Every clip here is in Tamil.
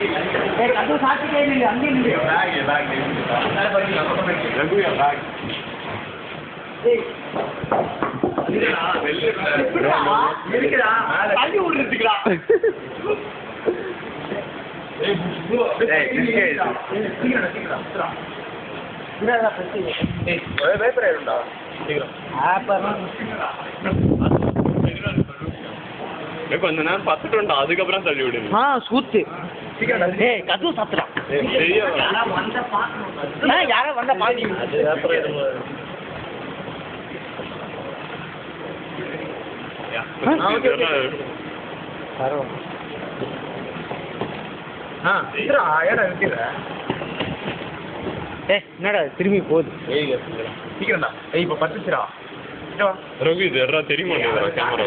ಅದು ಸಾಕಿದೆ ಇಲ್ಲಿ ಹಂಗೆ ನಿಲ್ಲಿ ಬ್ಯಾಗ್ ರಘುಯ ಬ್ಯಾಗ್ தள்ளி விட்டுருச்சுக்கா கொஞ்ச நேரம் பத்துட்டு அதுக்கப்புறம் தள்ளி விடுங்க சூத்து கதவு சாப்பிடலாம் யாரோ வந்த பாதி என்னடா திரும்பி போகுது சீக்கிரம்டா இப்ப பத்துச்சுடா ரகு இது எடா தெரியுமா கேமரா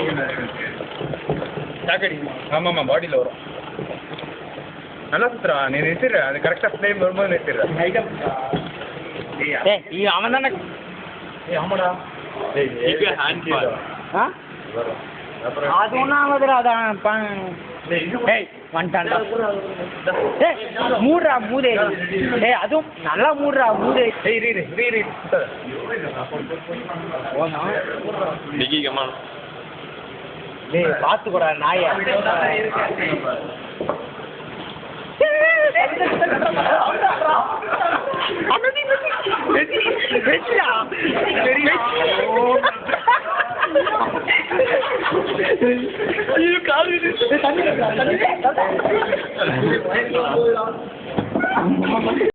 ஜாக்கெட் ஆமாம்மா பாடியில் வரும் நல்லா சுத்துறா நீ நிறுத்திடுற அது கரெக்டாக ஃப்ளேம் வரும்போது நிறுத்திடுற அவன் தானே ஆமாடா அது ஒன்றும் ஆகுதுடா அதான் வந்துட்டான்டா மூடுறா மூதே அதுவும் நல்லா மூடுறா மூதே பார்த்துக்கூடா நாய கால்